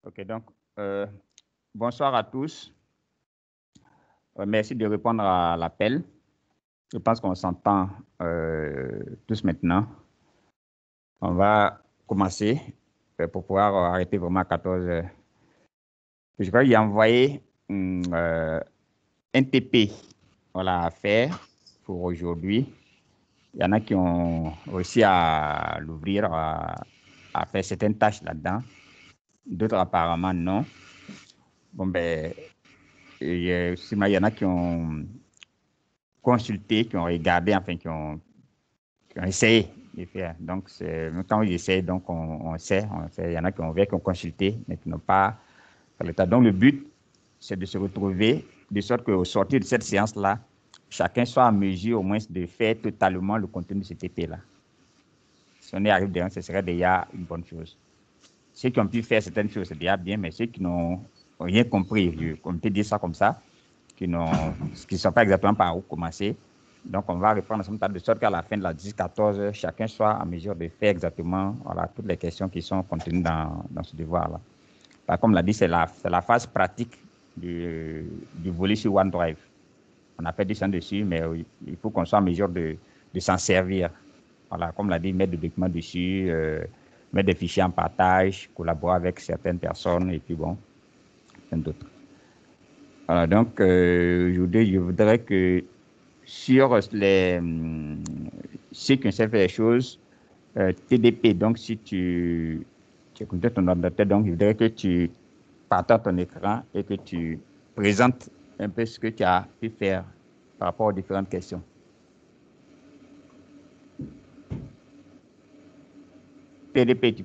Ok, donc, bonsoir à tous. Merci de répondre à l'appel. Je pense qu'on s'entend tous maintenant. On va commencer pour pouvoir arrêter vraiment à 14 heures. Je crois qu'il a envoyé un TP à faire pour aujourd'hui. Il y en a qui ont réussi à l'ouvrir, à faire certaines tâches là-dedans. D'autres apparemment non. Bon, ben, il y en a qui ont consulté, qui ont regardé, enfin, qui ont essayé de faire. Donc, quand ils essayent, donc on sait. Il y en a qui ont consulté, mais qui n'ont pas fait l'état. Donc, le but, c'est de se retrouver, de sorte qu'au sortir de cette séance-là, chacun soit en mesure au moins de faire totalement le contenu de ce TP-là. Si on y arrive dedans, ce serait déjà une bonne chose. Ceux qui ont pu faire certaines choses, c'est déjà bien, mais ceux qui n'ont rien compris, on peut dire ça comme ça, qui ne sont pas exactement par où commencer. Donc, on va reprendre ensemble de sorte qu'à la fin de la 10-14 heures, chacun soit en mesure de faire exactement toutes les questions qui sont contenues dans ce devoir-là. Comme l'a dit, c'est la phase pratique du volet sur OneDrive. On a fait des choses dessus, mais il faut qu'on soit en mesure de s'en servir. Voilà, comme l'a dit, mettre des documents dessus, mettre des fichiers en partage, collaborer avec certaines personnes, et puis bon, plein d'autres. Voilà, donc, je voudrais que sur ceux qui ont fait les choses, TDP, donc si tu connectes ton ordinateur, donc je voudrais que tu partages ton écran et que tu présentes un peu ce que tu as pu faire par rapport aux différentes questions. TDP,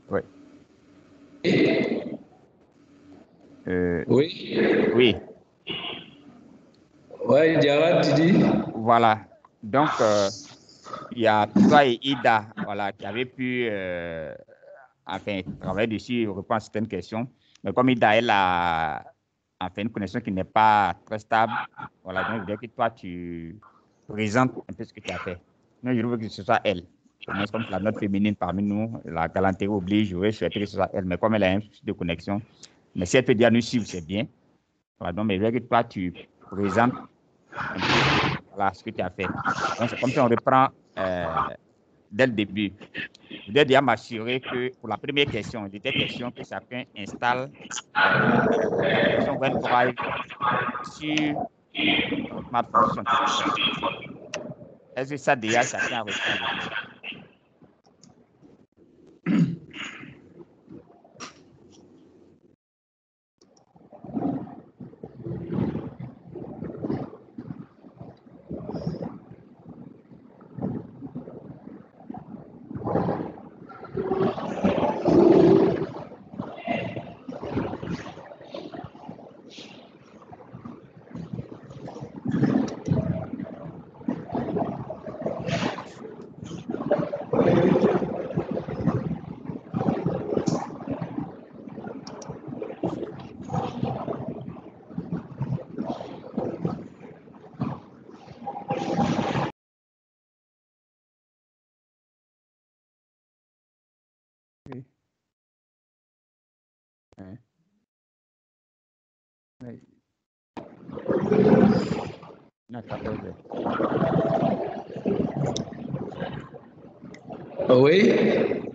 oui. Oui. Oui. Oui, Diara, tu dis? Voilà. Donc, il y a toi et Ida, qui avaient pu travailler dessus, répondre à certaines questions. Mais comme Ida, elle a une connexion qui n'est pas très stable, donc je voudrais que toi, tu présentes un peu ce que tu as fait. Non, je veux que ce soit elle. Au moins, comme c'est la note féminine parmi nous, la galanterie oblige, je souhaiterais que ce soit elle. Mais comme elle a un souci de connexion, mais si elle peut déjà nous suivre, c'est bien. Donc, mais je veux que toi, tu présentes un peu ce que tu as fait. Donc, c'est comme ça, on reprend dès le début. Je voudrais déjà m'assurer que pour la première question, il était question que chacun installe l'application OneDrive sur son smartphone, sur son téléphone. Est-ce que ça déjà, chacun a réussi à le faire? Oui. Oui. Non, 14 heures. Oui.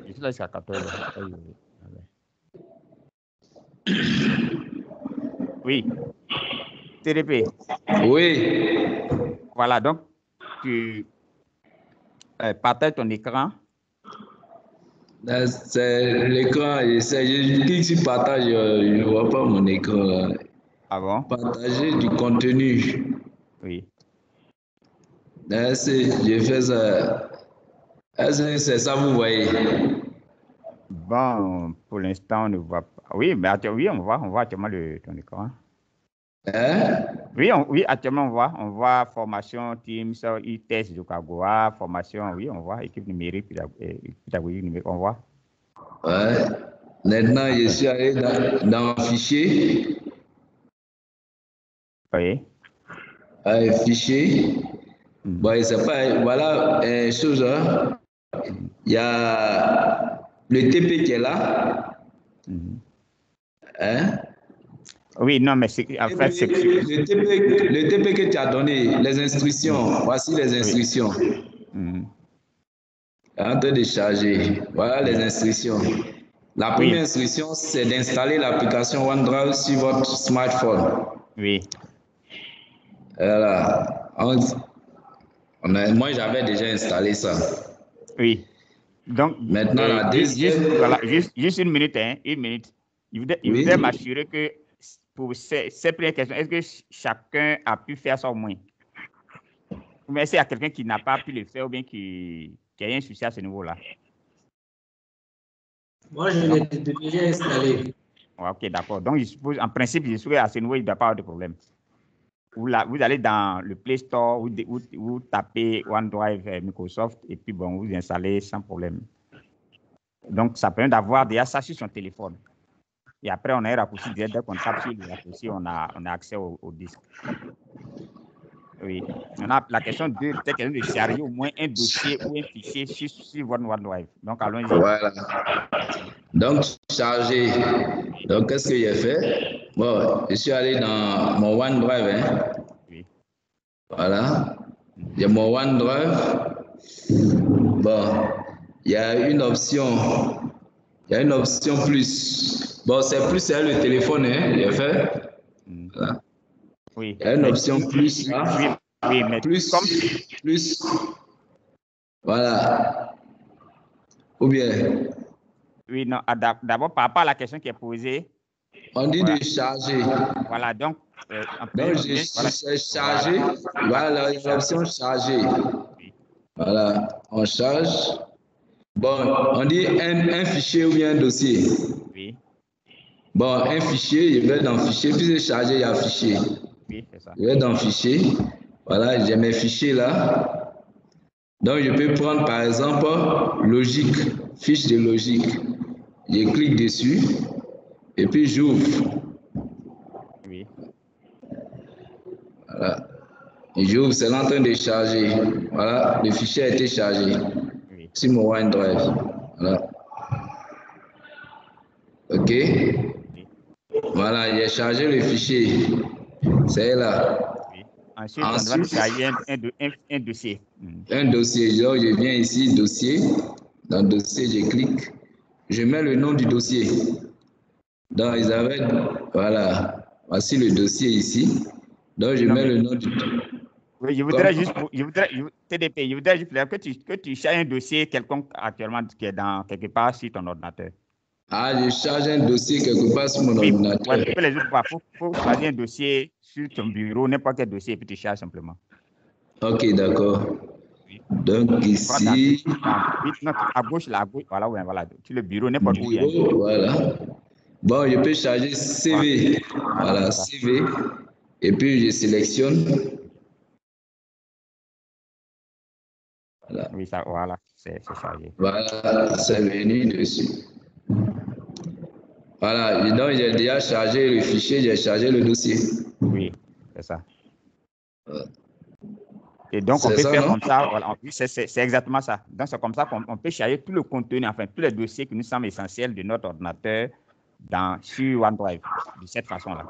Je suis là jusqu'à 14 heures. Oui. TDP. Oui. Voilà, donc tu partages ton écran. C'est l'écran. Je clique sur partage, je ne vois pas mon écran là. Ah bon? Partager du contenu. Oui. Je fais ça. Est-ce que c'est ça vous voyez? Bon, pour l'instant, on ne voit pas. Oui, mais oui, on voit actuellement ton écran. Hein? Oui, actuellement, on voit formation Teams, e-test de Kagua, formation, oui, on voit équipe numérique, pédagogie numérique, on voit. Ouais. Maintenant, je suis allé dans le fichier. Oui. Fichier. Bon, c'est pas, voilà, chose, hein. Il y a le TP qui est là. Hein? Oui, non, mais en fait, c'est... Le TP que tu as donné, les instructions, voici les Oui. instructions. En train de charger. Voilà les instructions. La première instruction, c'est d'installer l'application OneDrive sur votre smartphone. Oui. Voilà. Moi, j'avais déjà installé ça. Oui. Donc, Maintenant, la deuxième. voilà, juste une minute, hein, une minute. Je voudrais m'assurer que pour ces premières questions, est-ce que chacun a pu faire ça au moins? Ou est-ce qu'il y a quelqu'un qui n'a pas pu le faire ou bien qui a un souci à ce niveau-là? Moi, je l'ai déjà installé. Ok, d'accord. Donc, je suppose, en principe, je suppose à ce niveau, il ne doit pas avoir de problème. Vous allez dans le Play Store, vous tapez OneDrive Microsoft et puis bon, vous installez sans problème. Donc, ça permet d'avoir déjà ça sur son téléphone. Et après, on a un raccourci direct. Dès qu'on tape sur le raccourci, on a accès au disque. Oui. Maintenant, la question 2, peut-être question de charger au moins un dossier ou un fichier sur votre OneDrive. Donc, allons-y. Voilà. Donc, charger. Donc, qu'est-ce que j'ai fait? Bon, je suis allé dans mon OneDrive. Hein. Oui. Voilà. Il y a mon OneDrive. Bon, il y a une option. Il y a une option plus. Bon, c'est plus c'est le téléphone, hein, j'ai fait. Voilà. Oui. Il y a une option plus là. Oui, mais plus, comme... plus. Voilà. Ou bien. Oui, non, d'abord, par rapport à la question qui est posée. On dit voilà. de charger. Voilà, donc... donc, j'ai chargé. Voilà, l'option charger. Oui. Voilà, on charge. Bon, on dit un fichier ou bien un dossier. Oui. Bon, un fichier, je vais dans fichier, puis j'ai chargé, il y a fichier. Oui, c'est ça. Je vais dans fichier. Voilà, j'ai mes fichiers là. Donc, je peux prendre par exemple logique, fiche de logique. Je clique dessus et puis j'ouvre. Oui. Voilà. Et j'ouvre, c'est en train de charger. Voilà, le fichier a été chargé sur mon OneDrive. Voilà. OK. Voilà, j'ai chargé le fichier. C'est là. Oui. Ensuite, on doit charger un dossier. Un dossier. Donc, je viens ici, dossier. Dans le dossier, je clique. Je mets le nom du dossier. Donc, ils avaient. Voilà. Voici le dossier ici. Donc, je mets le nom du. Oui, je voudrais juste, TDP, je voudrais juste que tu charges un dossier quelconque actuellement qui est dans quelque part sur ton ordinateur. Ah, je charge un dossier quelque part sur mon ordinateur. Oui, pour les autres fois, il faut choisir un dossier sur ton bureau, n'importe quel dossier, et puis tu charges simplement. Ok, d'accord. Oui. Donc, ici. À gauche, là, à gauche, voilà, sur le bureau, n'importe où il y a. Voilà. Bon, je peux charger CV. Voilà, CV. Et puis, je sélectionne. Voilà. Oui, ça, voilà, c'est chargé. Voilà, c'est venu dessus. Voilà, donc j'ai déjà chargé le fichier, j'ai chargé le dossier. Oui, c'est ça. Et donc, on peut faire comme ça. Voilà, c'est exactement ça. Donc, c'est comme ça qu'on peut charger tout le contenu, enfin, tous les dossiers qui nous semblent essentiels de notre ordinateur sur OneDrive, de cette façon-là.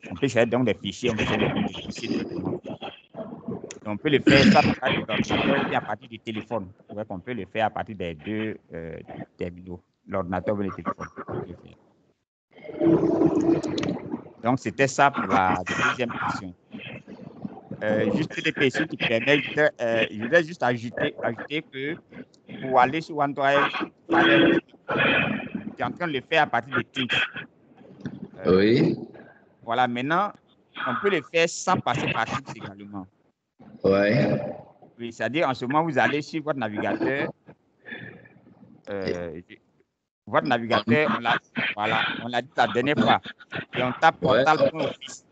On peut charger donc des fichiers, on peut charger des dossiers directement. On peut le faire soit à partir de l'ordinateur ou bien à partir du téléphone. Ouais, on peut le faire à partir des deux terminaux, l'ordinateur ou le téléphone. Donc, c'était ça pour la deuxième question. Juste les PC qui permettent, je voudrais juste ajouter que pour aller sur OneDrive, tu es en train de le faire à partir de Teams. Oui. Voilà, maintenant, on peut le faire sans passer par Teams également. Ouais. Oui, c'est-à-dire en ce moment, vous allez sur votre navigateur. votre navigateur, on l'a dit la dernière fois, et on tape portal.office.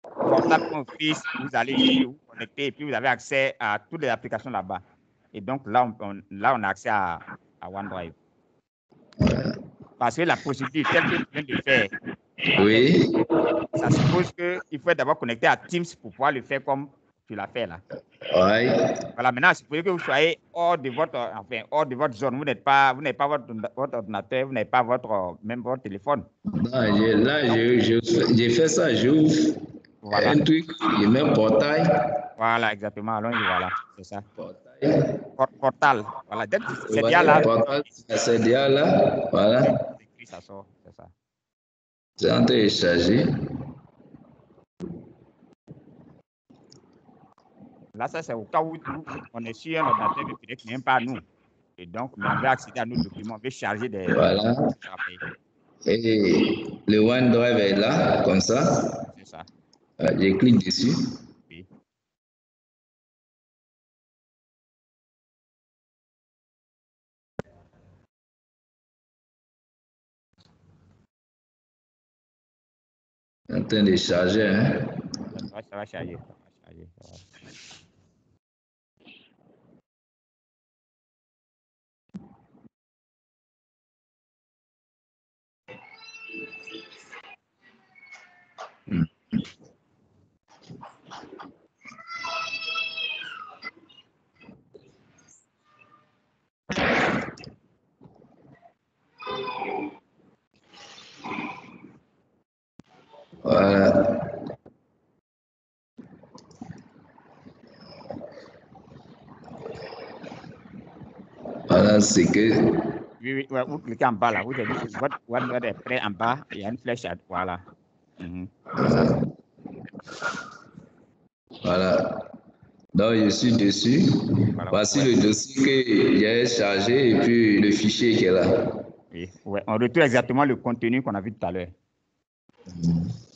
Portal.office, vous allez ici, vous connectez, et puis vous avez accès à toutes les applications là-bas. Et donc là, on a accès à OneDrive. Parce que la procédure telle que tu viens de faire, Oui. ça suppose qu'il faut être d'abord connecté à Teams pour pouvoir le faire comme tu l'as fait là. Oui. Voilà, maintenant, supposez que vous soyez hors de votre zone. Vous n'avez pas votre ordinateur, vous n'avez pas même votre téléphone. Là, j'ai fait ça, j'ouvre un truc, je mets un portail. Voilà, exactement. Allons-y, voilà, c'est ça. Portail. Portal, voilà. C'est Voilà, là. portal, c'est déjà là, voilà. C'est écrit, ça sort, c'est ça. C'est en train de charger. Là, ça, c'est au cas où on est sur un ordinateur, mais peut-être même pas nous. Et donc, mais on veut accéder à nos documents, on veut charger des... Voilà. Et le OneDrive est là, comme ça. C'est ça. Je clique dessus. Oui. C'est en train de charger, hein. Ça va charger. Voilà. Voilà, c'est que... Oui, vous cliquez en bas là, vous avez vu que votre OneDrive est prêt en bas, il y a une flèche, voilà. Voilà. Donc, je suis dessus. Voilà. Voici le dossier que j'ai chargé et puis le fichier qui est là. Oui, ouais. On retrouve exactement le contenu qu'on a vu tout à l'heure.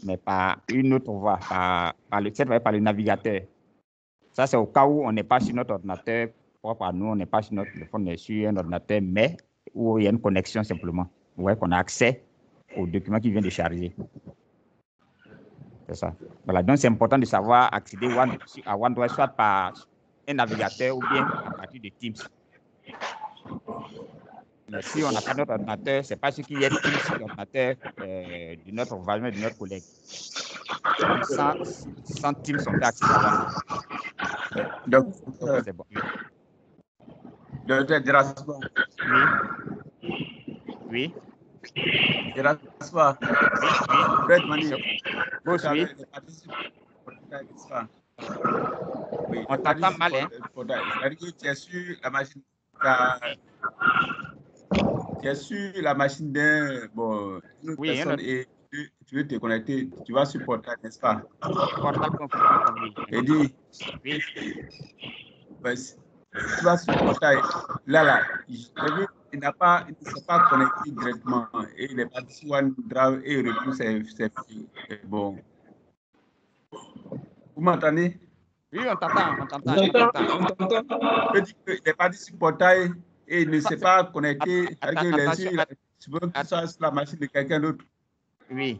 Mais par une autre voie, par le navigateur. Ça, c'est au cas où on n'est pas sur notre ordinateur propre à nous, on n'est pas sur notre téléphone, on est sur un ordinateur, mais où il y a une connexion simplement. Vous voyez qu'on a accès aux documents qui viennent de charger. C'est ça. Voilà, donc c'est important de savoir accéder à OneDrive soit par un navigateur ou bien à partir de Teams. Mais si on n'a pas notre ordinateur, ce n'est pas ce qu'il y a Teams sur l'ordinateur de notre voisin, de notre collègue. Donc, sans Teams, on peut accéder à OneDrive. Donc, c'est bon. Docteur Diraspa. Oui. Diraspa. Oui. Fred Mani. Oui. Oui. On t'entend mal, hein? C'est-à-dire que tu es sur la machine. Tu es sur la machine d'une personne et tu veux te connecter. Tu vas sur Portal, n'est-ce pas? Portal.com, oui. Et dis. Oui. Tu vas sur Portail. Là, il ne s'est pas connecté directement. Et il est parti sur OneDrive et il retrouve ses fichiers. Bon. Vous m'entendez? Oui, on t'entend. On t'entend. Je dis qu'il est parti sur Portail et il ne s'est pas connecté. Je veux qu'il soit sur la machine de quelqu'un d'autre. Oui.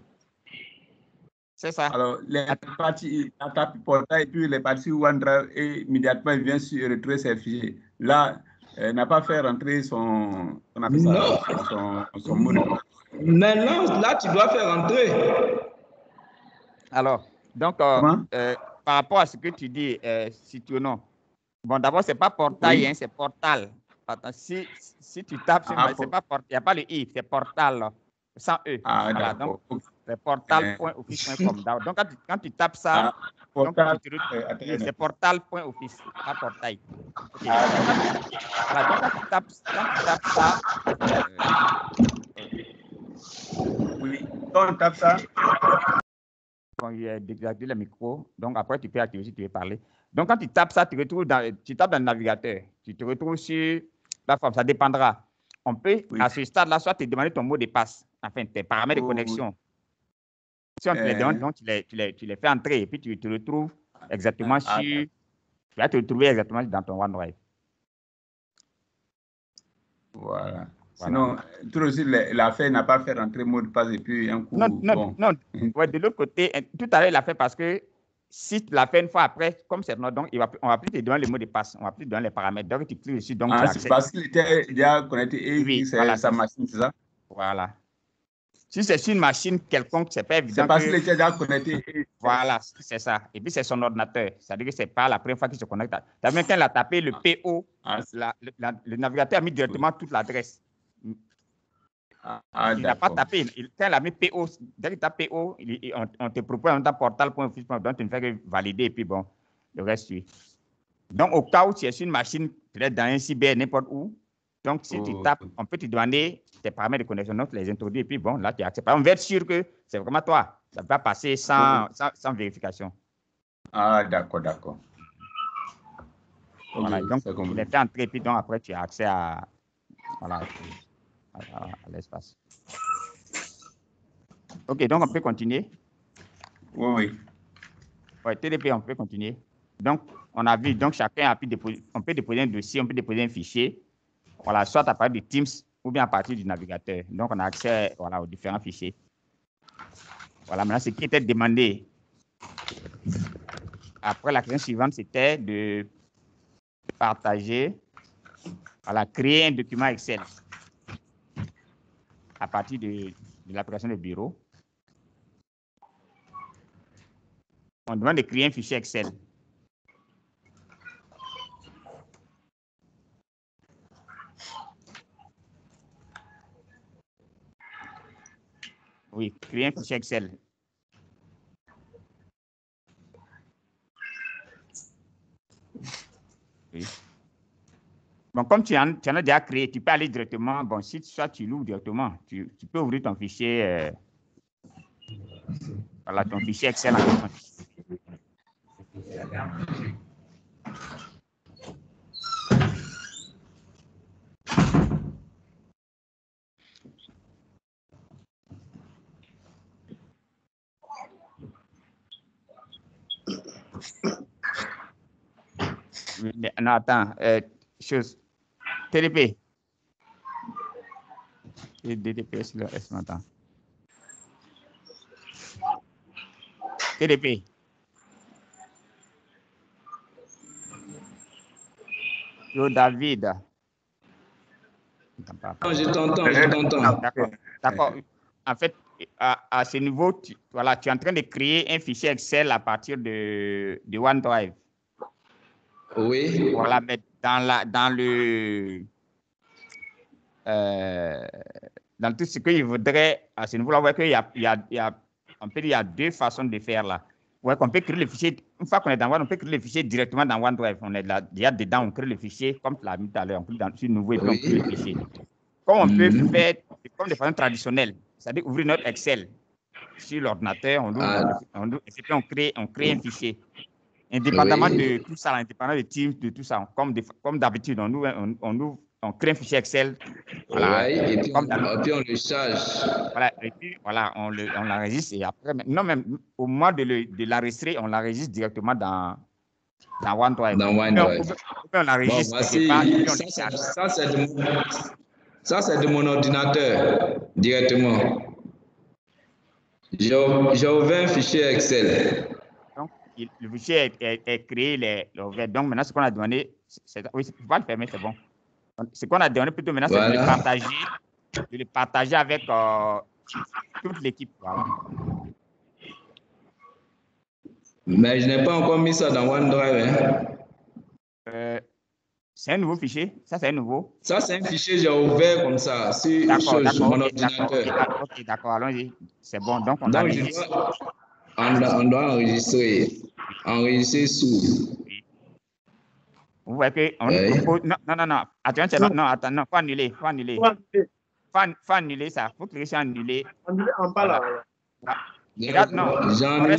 C'est ça. Alors, il est parti, il tape Portail et puis il est parti sur OneDrive et immédiatement il vient sur retrouver ses fichiers. Là, il n'a pas fait rentrer son mot de passe. Maintenant, là, tu dois faire rentrer. Alors, donc, par rapport à ce que tu dis, Citoyen, bon, d'abord, ce n'est pas portail, oui. Hein, c'est portal. Attends, si tu tapes, c'est pas portal, il n'y a pas le i, c'est portal, là, sans e. Voilà, donc, c'est portal.office.com. Donc, quand tu tapes ça, c'est portal.office, pas portail. Okay. Voilà, donc, quand tu tapes ça, oui, quand on tape ça, quand il y a désactivé le micro, donc après tu peux activer si tu veux parler. Donc quand tu tapes ça, tu tapes dans le navigateur, tu te retrouves sur la forme, ça dépendra. On peut, à ce stade-là, soit te demander ton mot de passe, enfin tes paramètres de connexion. Si on te les demande, donc tu les fais entrer et puis tu te retrouves exactement tu vas te retrouver exactement dans ton OneDrive. Voilà. Sinon, tout aussi, l'affaire n'a pas fait rentrer mot de passe et puis un coup. Non. Ouais, de l'autre côté, tout à l'heure, il a fait parce que si tu l'as fait une fois après, comme c'est non, donc on va plus te donner le mot de passe, on va plus te donner les paramètres. Donc, tu cliques dessus, donc tu accèdes. C'est parce qu'il était déjà connecté et oui, c'est voilà, sa machine, c'est ça? Voilà. Si c'est sur une machine quelconque, c'est pas évident. C'est parce qu'il était déjà connecté. Voilà, c'est ça. Et puis, c'est son ordinateur. C'est-à-dire que ce n'est pas la première fois qu'il se connecte. Tu as vu, quand il a tapé le PO, le navigateur a mis directement toute l'adresse. Il n'a pas tapé. Quand il a mis PO, dès qu'il tape PO, on te propose un portal.office, donc tu ne fais que valider et puis bon, le reste suit. Donc, au cas où tu es sur une machine, peut-être dans un cyber, n'importe où, donc si tu tapes, on peut te demander tes paramètres de connexion, donc tu les introduis et puis bon, là tu acceptes. On va être sûr que c'est vraiment toi. Ça ne va pas passer sans vérification. Ah, d'accord. Voilà, donc il est fait entrer et puis donc après tu as accès à l'espace. Ok, donc on peut continuer. Oui. Ouais, TDP, on peut continuer. Donc, on a vu, donc chacun a pu déposer, on peut déposer un dossier, on peut déposer un fichier, voilà, soit à partir de Teams ou bien à partir du navigateur. Donc, on a accès voilà, aux différents fichiers. Voilà, maintenant, ce qui était demandé après la question suivante, c'était de partager, voilà, créer un document Excel à partir de l'application de bureau. On demande de créer un fichier Excel. Oui, créer un fichier Excel. Oui. Bon, comme tu en as déjà créé, tu peux aller directement. Bon, si soit tu l'ouvres directement, tu peux ouvrir ton fichier. Voilà, ton fichier Excel en question. Non, attends. Chose. TDP. DDPS, le S maintenant. TDP. Yo, David. Non, je t'entends. D'accord. En fait, à ce niveau, voilà, tu es en train de créer un fichier Excel à partir de OneDrive. Oui. Voilà, mais dans tout ce qu'il voudrait, à ce niveau-là, on voit qu'il y a deux façons de faire là. Ouais, qu'on peut créer le fichier, une fois qu'on est dans OneDrive, on peut créer le fichier directement dans OneDrive. On est là, déjà dedans, on crée le fichier, comme tu l'as mis tout à l'heure, on clique sur nouveau et puis on crée le fichier. Comme on peut faire, comme de façon traditionnelle, c'est-à-dire ouvrir notre Excel sur l'ordinateur, et puis on crée un fichier. Indépendamment de tout ça, indépendamment de Teams, de tout ça, comme d'habitude, on crée un fichier Excel. Voilà, et puis on le charge. Voilà, et puis voilà, on l'enregistre et après, non, même au moment de l'enregistrer, on l'enregistre directement dans OneDrive. On l'enregistre quelque part. Ça, c'est de mon ordinateur directement. J'ai ouvert un fichier Excel. Donc, le fichier est créé, donc maintenant, ce qu'on a demandé, oui, tu vas le fermer, c'est bon. Ce qu'on a demandé plutôt maintenant, c'est de le partager avec toute l'équipe. Voilà. Mais je n'ai pas encore mis ça dans OneDrive. C'est un nouveau fichier? Ça, c'est un nouveau? Ça, c'est un fichier que j'ai ouvert comme ça sur mon ordinateur. Ok, d'accord, allons-y. C'est bon, donc on enregistre. On doit enregistrer. Enregistrer sous. Oui. Vous voyez qu'on propose... Non. Attends, non, faut annuler. Faut annuler ça. Faut cliquer sur annuler. Annuler en bas là. Regarde, non. J'ai annulé.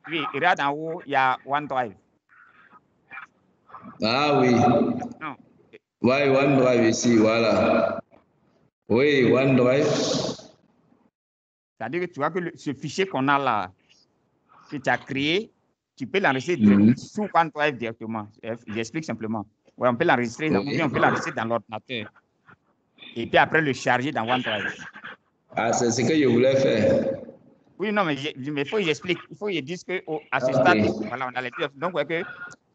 Oui, regarde en haut, il y a OneDrive. Ah oui. Non. Oui, OneDrive ici, voilà. Oui, OneDrive. C'est-à-dire que tu vois que ce fichier qu'on a là, que tu as créé, tu peux l'enregistrer sous OneDrive directement. J'explique simplement. Ouais, on peut l'enregistrer, on peut l'enregistrer dans l'ordinateur. et puis après le charger dans OneDrive. Ah, c'est ce que je voulais faire. Oui, non, mais il faut que j'explique. Il faut que je dise qu'à ce stade, voilà, on a les deux. Donc, ouais,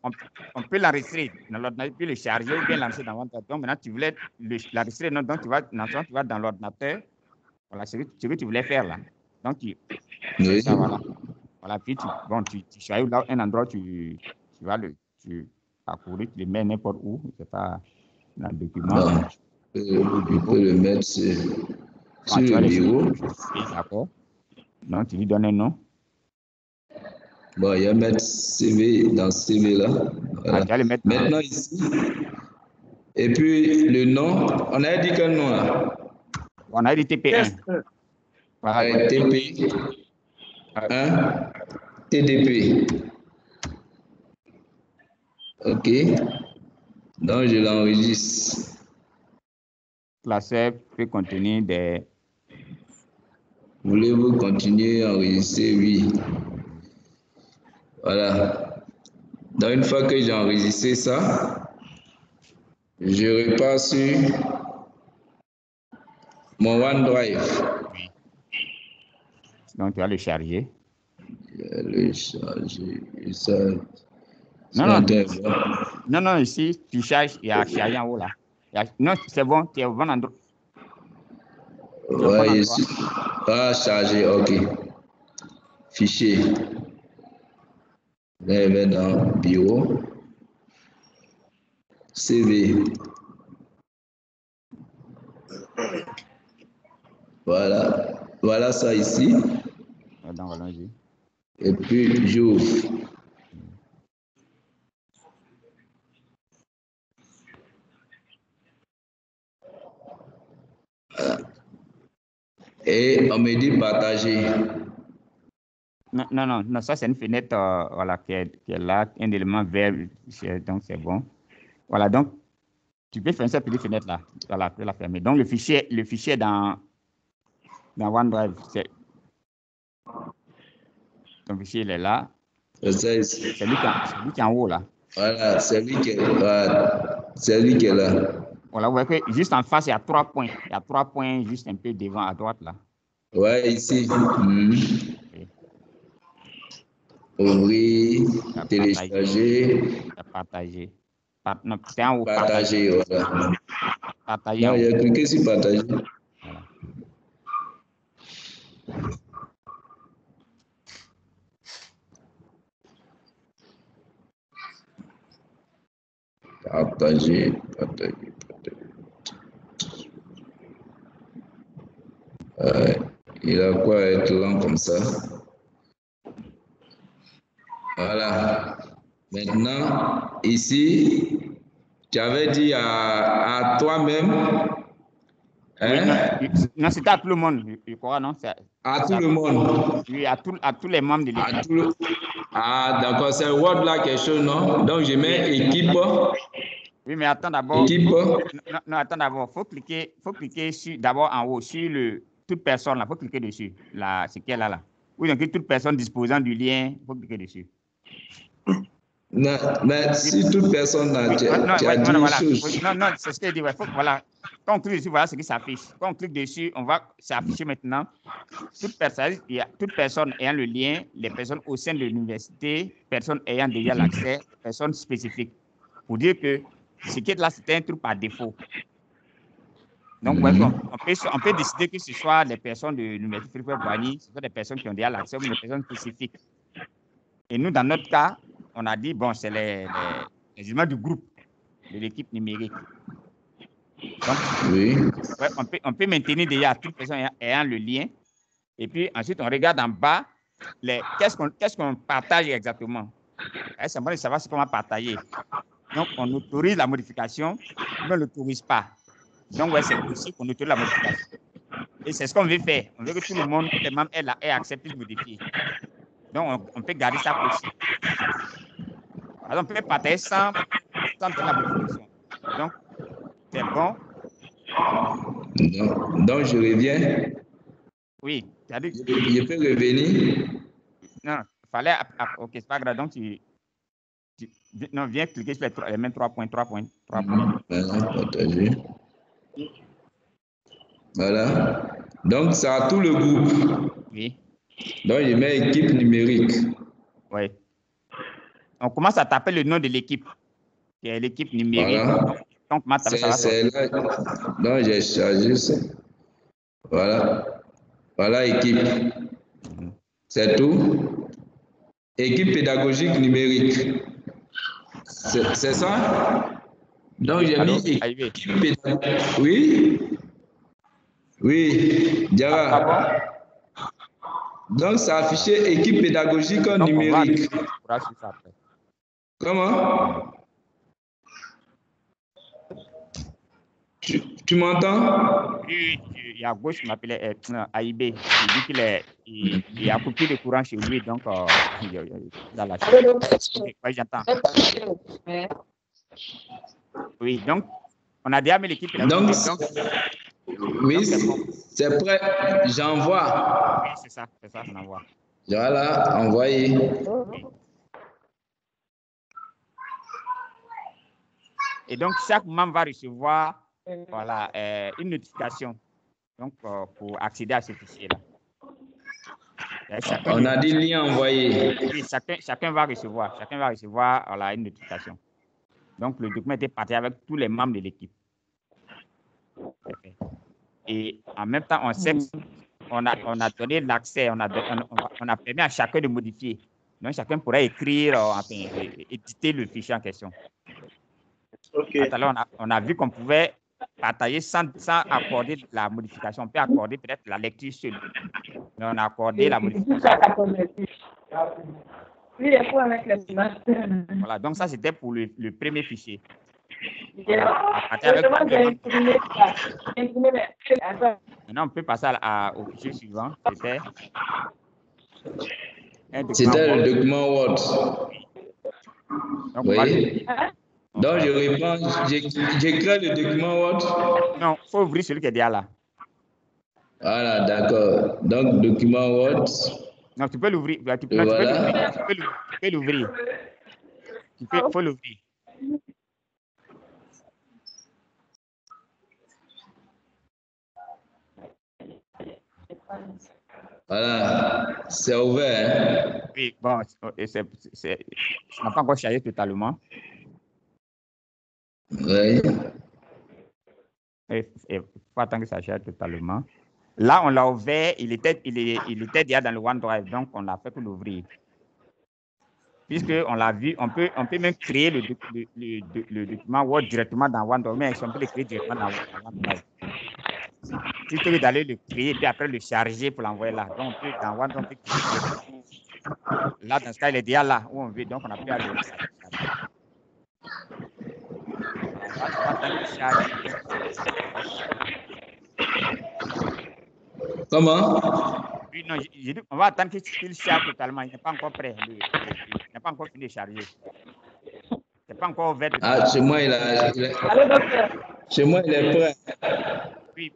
on peut l'enregistrer dans l'ordinateur, puis le charger ou bien lancer dans OneDrive. Donc, maintenant, tu voulais l'enregistrer, donc tu vas dans l'ordinateur. Voilà, ce que tu voulais faire là. Donc, Oui. ça, voilà. Voilà, puis tu choisis là un endroit, tu vas tu parcourir, tu le mets n'importe où, c'est pas dans le document. Non, je peux le mettre sur le bureau. D'accord. Donc, tu lui donnes un nom. Bon, il y a mettre CV dans CV là. Voilà. Tu vas le mettre maintenant ici. Et puis le nom, on a dit quel nom là? On a dit TP1. Voilà. TP. 1. TDP. OK. Donc, je l'enregistre. Classeur peut contenir des... Voulez-vous continuer à enregistrer? Oui. Voilà. Donc, une fois que j'ai enregistré ça, je repars sur mon OneDrive. Oui. Donc, tu vas le charger. Je vais le charger. Ça, non, ici, tu charges, il y a chargé en haut là. Non, c'est bon, tu es au bon endroit. Ouais, je suis pas chargé, OK. Fichier. Là, je vais dans Bureau. CV. Voilà. Voilà ça ici. Donc, allons-y. Et puis, j'ouvre. Voilà. Et on me dit partager. Non, ça c'est une fenêtre voilà, qui est là, un élément vert, donc c'est bon. Voilà, donc tu peux faire cette petite fenêtre là, voilà, tu peux la fermer. Donc le fichier dans OneDrive, ton fichier il est là. C'est lui qui est en haut là. Voilà, c'est lui qui est là. Voilà, vous voyez que juste en face, il y a 3 points. Il y a 3 points juste un peu devant à droite là. Ouais, ici. Okay. Ouvrir, télécharger. Partager. Non, c'est en haut. Partager, voilà. Partager. Non, il y a cliqué sur partager. Voilà. Partager. Il a quoi être lent comme ça? Voilà. Maintenant, ici, tu avais dit à toi-même. Hein? Oui, non, c'était à tout le monde, je crois, non? À tout le monde? Oui, à tous les membres de l'équipe. Ah, d'accord, c'est Word là quelque chose, non? Donc, je mets équipe. Oui, mais attends d'abord. Équipe. Non, attends d'abord. Il faut cliquer d'abord en haut sur toute personne là. Il faut cliquer dessus. Là, c'est qu'elle là. Oui, donc toute personne disposant du lien, il faut cliquer dessus. Non, mais si toute personne là, tu as dit une chose. Non, c'est ce que je dis. Voilà. Quand on clique dessus, voilà ce qui s'affiche. Quand on clique dessus, on va s'afficher maintenant. Toute personne ayant le lien, les personnes au sein de l'université, personnes ayant déjà l'accès, personnes spécifiques. Pour dire que ce qui est là, c'est un truc par défaut. Donc, on peut décider que ce soit des personnes de l'université Philippe-Boigny, ce soit des personnes qui ont déjà l'accès ou des personnes spécifiques. Et nous, dans notre cas, on a dit, bon, c'est les éléments du groupe, de l'équipe numérique. Donc, oui. On peut maintenir déjà toute personne ayant le lien. Et puis, ensuite, on regarde en bas, qu'est-ce qu'on partage exactement. C'est bon de savoir ce qu'on va partager. Donc, on autorise la modification, mais on ne l'autorise pas. Donc, ouais, c'est possible qu'on autorise la modification. Et c'est ce qu'on veut faire. On veut que tout le monde, tous les membres aient accepté de modifier. Donc, on peut garder ça possible. Alors, on peut partager sans faire la modification. Donc, c'est bon. Donc, je reviens. Oui. Je peux revenir. Non, il fallait. OK, c'est pas grave. Donc, non, viens cliquer sur les mêmes 3 points. Maintenant, partager. Voilà. Donc, c'est à tout le groupe. Oui. Donc, je mets équipe numérique. Oui. On commence à taper le nom de l'équipe, qui est l'équipe numérique. Voilà. Donc, ça va C'est là. Donc, j'ai chargé ça. Voilà. Voilà, équipe. C'est tout. Équipe pédagogique numérique. C'est ça? Donc, j'ai mis équipe pédagogique. Oui? Oui, Diara. Donc, ça a affiché équipe pédagogique numérique. Comment? Tu m'entends? Oui, il y a gauche qui m'appelait AIB. Il dit qu'il a coupé le courant chez lui, donc dans la chambre. Oui, j'entends. Oui, donc on a déjà mis l'équipe pédagogique. Oui, c'est prêt. J'envoie. Oui, c'est ça, on envoie. Voilà, envoyé. Oui. Et donc, chaque membre va recevoir voilà, une notification donc, pour accéder à ce fichier-là. On a des liens envoyés. Oui, chacun va recevoir voilà, une notification. Donc, le document était partagé avec tous les membres de l'équipe. Et en même temps, on a donné l'accès, on a permis à chacun de modifier. Donc, chacun pourrait écrire, éditer le fichier en question. Okay. Alors, on a vu qu'on pouvait partager sans accorder la modification. On peut accorder peut-être la lecture seule. Mais on a accordé la modification. Voilà, donc ça, c'était pour le premier fichier. Maintenant, on peut passer au fichier suivant. C'était le document Word. Donc, oui. Donc, je réponds, j'écris le document Word. Non, il faut ouvrir celui qui est déjà là. Voilà, d'accord. Donc, document Word. Non, tu peux l'ouvrir. Tu peux l'ouvrir. Il faut l'ouvrir. Voilà, c'est ouvert. Hein? Oui, bon, ça n'a pas encore chargé totalement. Oui. Il faut attendre que ça charge totalement. Là, on l'a ouvert, il était déjà dans le OneDrive, donc on l'a fait pour l'ouvrir. Puisqu'on l'a vu, on peut même créer le document Word directement dans OneDrive, mais on peut le créer directement dans OneDrive. Plutôt que d'aller le créer puis après le charger pour l'envoyer là. Donc, on peut, dans OneDrive, on peut créer. Là, dans ce cas, il est déjà là où on veut, donc on n'a plus à le charger. On va attendre qu'il charge. Comment? Oui, non, on va attendre qu'il charge totalement. Il n'est pas encore prêt. Il n'a pas encore fini de charger. Il n'est pas encore ouvert. Ah, chez moi, il est prêt. Oui,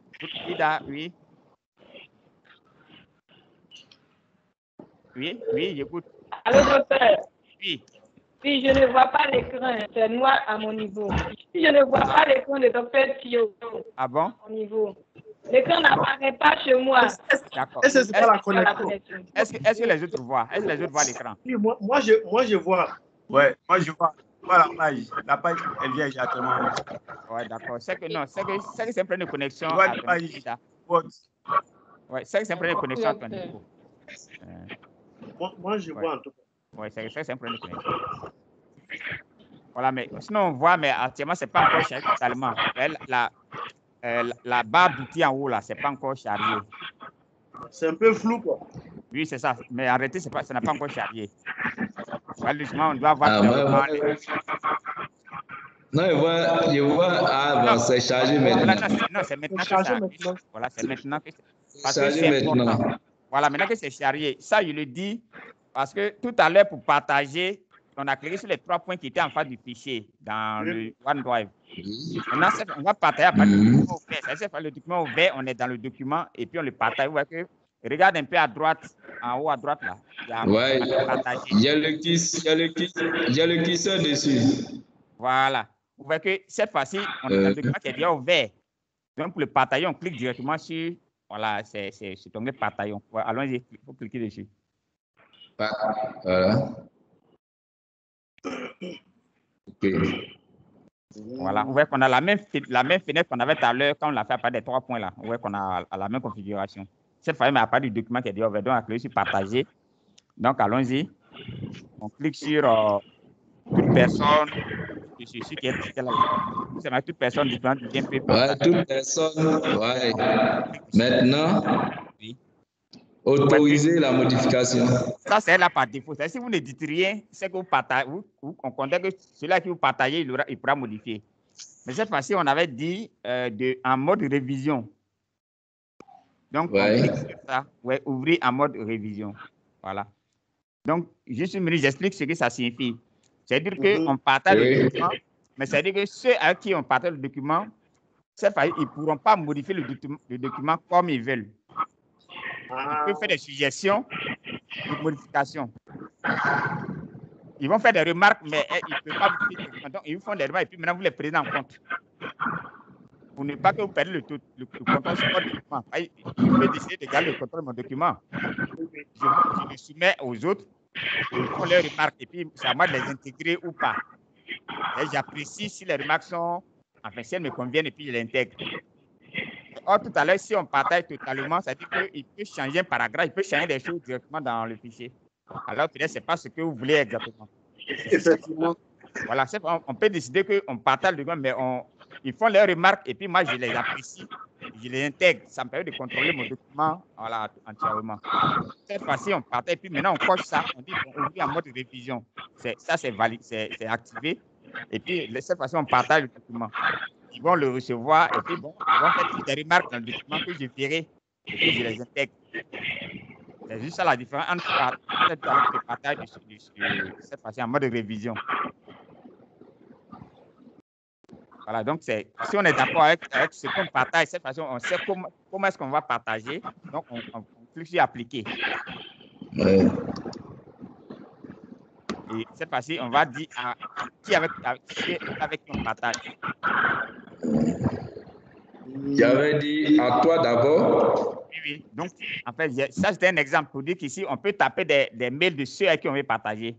oui. Oui, j'écoute. Allô, docteur? Oui. Oui, je ne vois pas l'écran, c'est noir à mon niveau. Si je ne vois pas l'écran de docteur Thio à mon niveau, l'écran n'apparaît pas chez moi. D'accord. Est-ce que c'est pas la connexion? Est-ce que les autres voient? Est-ce que les autres voient l'écran? Oui, moi, je vois. Ouais, moi je vois. Voilà la page. La page, elle vient exactement. Ouais, d'accord. C'est que c'est un problème de connexion. Ouais, la page. Ouais, c'est un problème de connexion à ton niveau. Moi, je vois en tout cas. Oui, c'est un problème de connexion. Voilà, mais sinon on voit, mais actuellement, c'est pas encore chargé totalement. La barre d'outils en haut, là, c'est pas encore chargé. C'est un peu flou, quoi. Oui, c'est ça. Mais arrêtez, ça n'a pas encore chargé. Justement, on doit voir. Non, je vois. Ah, bon, c'est chargé maintenant. Non, c'est maintenant que chargé ça. maintenant. Voilà, c'est maintenant que c'est chargé maintenant. Voilà, maintenant que c'est chargé. Ça, je le dis parce que tout à l'heure, pour partager, on a cliqué sur les 3 points qui étaient en face du fichier dans le OneDrive. Maintenant, on va partager à partir du document ouvert. C'est-à-dire le document ouvert, on est dans le document et puis on le partage. Vous voyez que, regarde un peu à droite, en haut à droite là. Il y a le curseur dessus. Voilà. Vous voyez que cette fois-ci, on est dans le document qui est déjà ouvert. Donc, pour le partager, on clique directement sur, voilà, c'est onglet partager. Allons-y, il faut cliquer dessus. Voilà. OK. Voilà, vous voyez qu'on a la même fenêtre qu'on avait tout à l'heure quand on l'a fait à part des 3 points là. Vous voyez qu'on a la même configuration. Cette fois, mais à part du document qui est dit over, donc on clique sur partager. Donc, allons-y. On clique sur toute personne. C'est toute personne différente du lien peut partager. Toute personne. Ouais. Maintenant, oui. Autoriser la modification. Ça, c'est là par défaut. Si vous ne dites rien, c'est que vous partagez, on compte que celui-là qui vous partagez, il pourra modifier. Mais cette fois-ci, on avait dit en mode révision. Donc, on clique sur ça. Ouais, ouvrir en mode révision. Voilà. Donc, juste une minute, j'explique ce que ça signifie. C'est-à-dire qu'on partage le document, mais c'est-à-dire que ceux à qui on partage le document, cette fois, ils ne pourront pas modifier le document comme ils veulent. Ils peuvent faire des suggestions de modification. Ils vont faire des remarques, mais ils ne peuvent pas modifier le document. Donc, ils font des remarques et puis maintenant, vous les prenez en compte. Pour ne pas que vous perdiez le contrôle sur votre document. Je peux décider de garder le contrôle de mon document. Je le soumets aux autres, ils font leurs remarques et puis c'est à moi de les intégrer ou pas. J'apprécie si les remarques sont, enfin, si elles me conviennent et puis je les intègre. Or, tout à l'heure, si on partage totalement, ça veut dire qu'il peut changer un paragraphe, il peut changer des choses directement dans le fichier. Alors, peut-être, ce n'est pas ce que vous voulez exactement. Effectivement. Voilà, on peut décider qu'on partage le document, mais ils font leurs remarques et puis moi, je les apprécie, je les intègre. Ça me permet de contrôler mon document voilà, entièrement. Cette fois-ci, on partage et puis maintenant, on coche ça, on dit on ouvre en mode révision. Ça, c'est valide, c'est activé. Et puis, cette fois-ci, on partage le document. Ils vont le recevoir et puis bon, ils vont faire des remarques dans le document que je verrai et puis je les intègre. C'est juste ça la différence entre le partage cette fois-ci en mode révision. Voilà, donc si on est d'accord avec ce qu'on partage, cette fois-ci, on sait comment est-ce qu'on va partager. Donc, on clique sur appliquer. Et cette fois-ci, on va dire avec qui on partage. J'avais dit à toi d'abord. Oui. Donc, en fait, ça, c'était un exemple pour dire qu'ici, on peut taper des mails de ceux à qui on veut partager.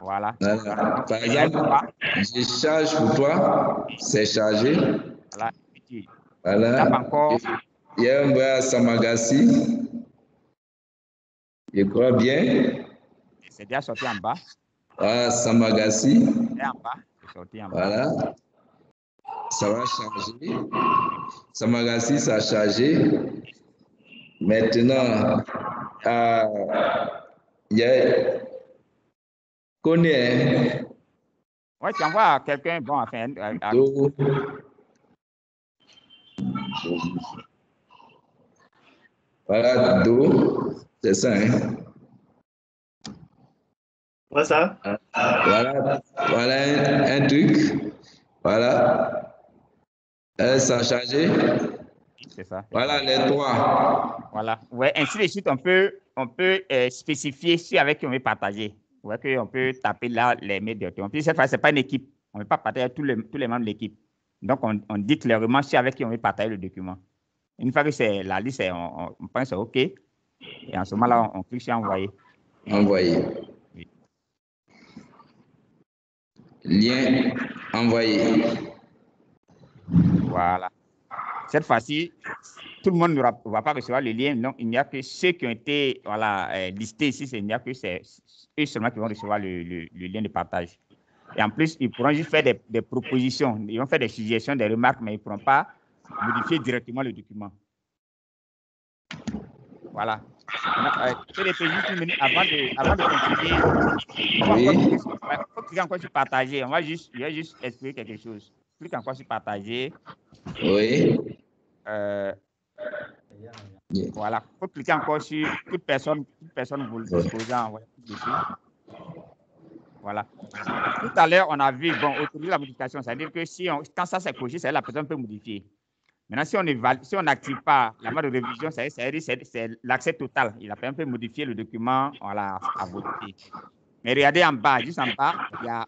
Voilà. Par exemple, je charge pour toi, c'est chargé. Voilà. Voilà. Encore. Il y a un bras à Samagassi. Je crois bien. C'est déjà sorti en bas. Voilà, Samagassi. C'est en bas. C'est sorti en bas. Voilà. Ça va charger. Samagassi, ça a chargé. Maintenant, il y a Connaît. Oui, tu envoies à quelqu'un, bon, enfin. Voilà, Do. C'est ça, hein? Ouais, ça. Voilà un truc. Voilà. Ça a chargé. C'est ça. Voilà les trois. Voilà. Ouais, ainsi de suite, on peut spécifier ceux avec qui on veut partager. Ouais, qu'on peut taper là les mails directement. Puis cette fois, ce n'est pas une équipe. On ne veut pas partager tous les membres de l'équipe. Donc, on dit clairement ceux avec qui on veut partager le document. Une fois que c'est la liste, on pense OK. Et en ce moment-là, on clique sur envoyer. Envoyer. Oui. Lien envoyé. Voilà. Cette fois-ci, tout le monde ne va pas recevoir le lien. Donc, il n'y a que ceux qui ont été listés ici. Il n'y a que eux seulement qui vont recevoir le lien de partage. Et en plus, ils pourront juste faire des propositions. Ils vont faire des suggestions, des remarques, mais ils ne pourront pas modifier directement le document. Voilà. Je vais juste une minute avant de continuer. Il faut cliquer encore sur partager. Je vais juste expliquer quelque chose. Clique encore sur partager. Oui. Voilà. Il faut cliquer encore sur toute personne vous le disposant. Voilà. Tout à l'heure, on a vu, autoriser la modification. C'est-à-dire que quand ça s'est coché, la personne peut modifier. Maintenant, si on n'active pas la mode de révision, c'est l'accès total. La personne peut modifier le document à voter. Mais regardez en bas, juste en bas, il y a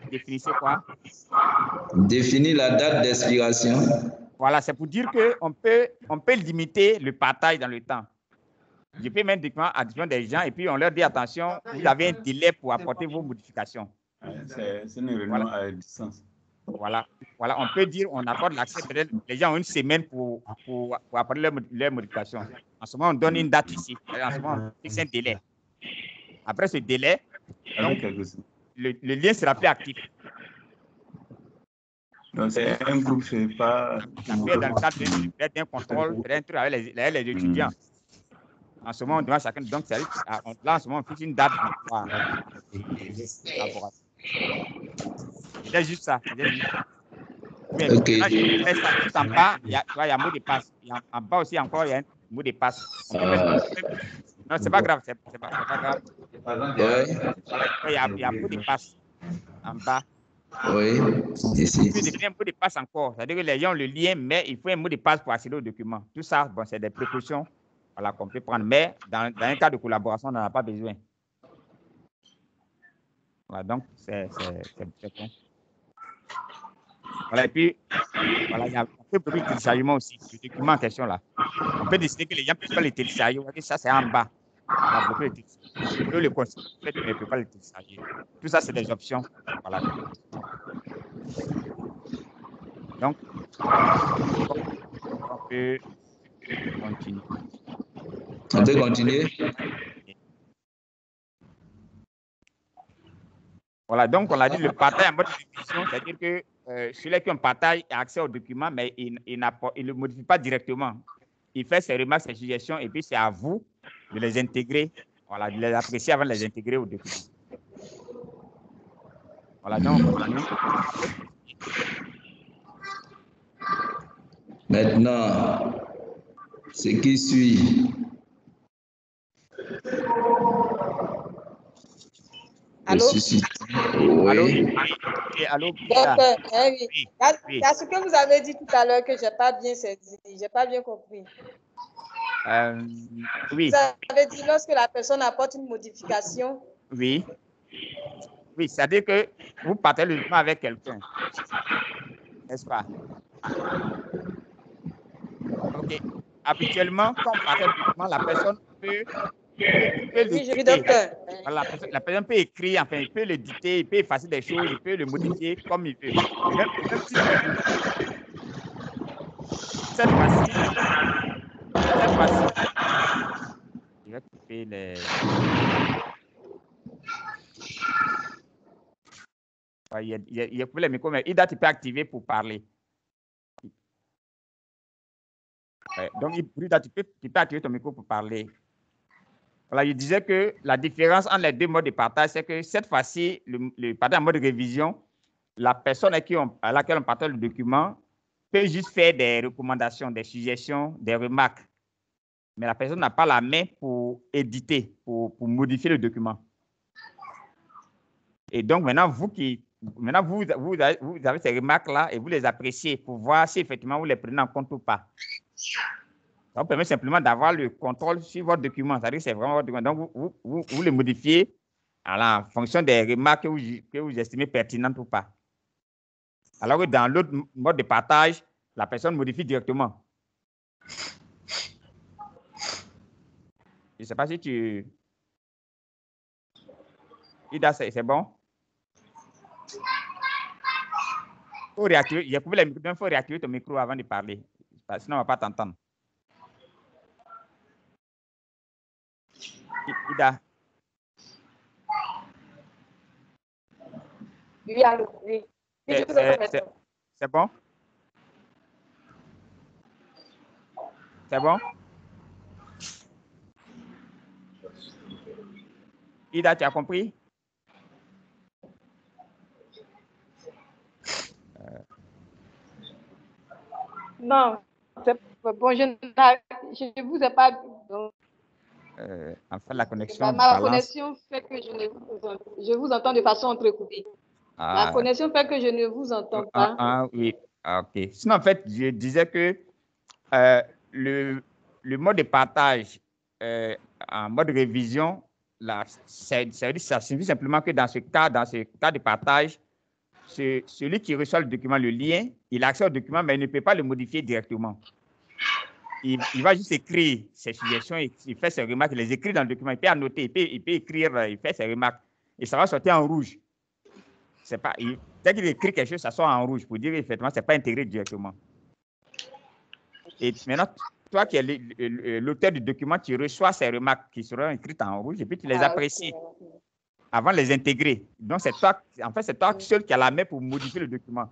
définissez quoi? Définir la date d'expiration. voilà, c'est pour dire qu'on peut limiter le partage dans le temps. Je peux mettre des documents à disposition des gens et puis on leur dit attention, vous avez un délai pour apporter vos modifications. C'est une réunion à distance. Voilà, on peut dire on accorde l'accès, peut-être les gens ont une semaine pour apporter leurs modifications. En ce moment, on donne une date ici. En ce moment, on fixe un délai. Après ce délai, donc, le lien sera plus actif. Donc, c'est un groupe, c'est pas. Ça peut être dans le cadre d'un contrôle, peut-être avec les étudiants. En ce moment, on demande chacun. Donc, là, en ce moment, on fixe une date pour c'est juste ça. Mais OK. Tout en bas, il y a un mot de passe. En bas aussi, encore, il y a un mot de passe. Non, c'est pas grave. C'est pas grave. Il y a un mot de passe en bas. Oui, ici. Il faut définir un mot de passe encore. C'est-à-dire que les gens ont le lien, mais il faut un mot de passe pour accéder au document. Tout ça, bon, c'est des précautions qu'on peut prendre. Mais dans un cas de collaboration, on n'en a pas besoin. Voilà, donc, c'est bon. Voilà, et puis, voilà, il y a un peu de téléchargement aussi, le document en question là. On peut décider que les gens ne peuvent pas les télécharger. On va dire ça, c'est en bas. On peut le considérer, mais on ne peut pas les télécharger. Tout ça, c'est des options. Voilà. Donc, on peut continuer. On peut continuer. Voilà, donc on a dit le partage en mode révision, c'est-à-dire que celui qui on partage a accès au document, mais il ne le modifie pas directement. Il fait ses remarques, ses suggestions, et puis c'est à vous de les intégrer, voilà, de les apprécier avant de les intégrer au document. Voilà, donc on continue. Maintenant, ce qui suit. Allô? Oui. Allô? Donc, oui. Il y a ce que vous avez dit tout à l'heure que je n'ai pas bien saisi, je n'ai pas bien compris. Oui. Vous avez dit lorsque la personne apporte une modification. Oui. Oui, c'est-à-dire que vous partez le document avec quelqu'un, n'est-ce pas? OK. Habituellement, quand on partage le document, la personne peut oui, je suis docteur. Voilà, la personne peut écrire, enfin, il peut l'éditer, il peut effacer des choses, il peut le modifier comme il veut. Cette fois-ci, je vais couper les. Il y a coupé les micros, mais Ida, tu peux activer pour parler. Donc, Ida, tu peux activer ton micro pour parler. Voilà, je disais que la différence entre les deux modes de partage, c'est que cette fois-ci, le partage en mode révision, la personne à laquelle on partage le document peut juste faire des recommandations, des suggestions, des remarques. Mais la personne n'a pas la main pour éditer, pour modifier le document. Et donc, maintenant, vous avez ces remarques-là et vous les appréciez pour voir si effectivement vous les prenez en compte ou pas. Ça vous permet simplement d'avoir le contrôle sur votre document. C'est-à-dire que c'est vraiment votre document. Donc, vous le modifiez en fonction des remarques que vous estimez pertinentes ou pas. Alors que dans l'autre mode de partage, la personne modifie directement. Je ne sais pas si tu... Ida, c'est bon? Il faut réactiver. Il faut réactiver ton micro avant de parler. Sinon, on ne va pas t'entendre. Ida. Oui, allô, oui. C'est bon? C'est bon? Ida, tu as compris? Non, c'est bon, je ne vous ai pas... En fait, la connexion ma connexion fait que je vous entends de façon entrecoupée. La connexion fait que je ne vous entends pas. Oui, OK. Sinon, en fait, je disais que le mode de partage en mode révision, ça signifie simplement que dans ce cas de partage, celui qui reçoit le document, le lien, il a accès au document, mais il ne peut pas le modifier directement. Il va juste écrire ses suggestions, il fait ses remarques, il les écrit dans le document, il peut annoter, il peut écrire, il fait ses remarques, et ça va sortir en rouge. Dès qu'il écrit quelque chose, ça sort en rouge pour dire effectivement, ce n'est pas intégré directement. Et maintenant, toi qui es l'auteur du document, tu reçois ces remarques qui seront écrites en rouge et puis tu les apprécies avant de les intégrer. Donc, c'est toi seul qui as la main pour modifier le document.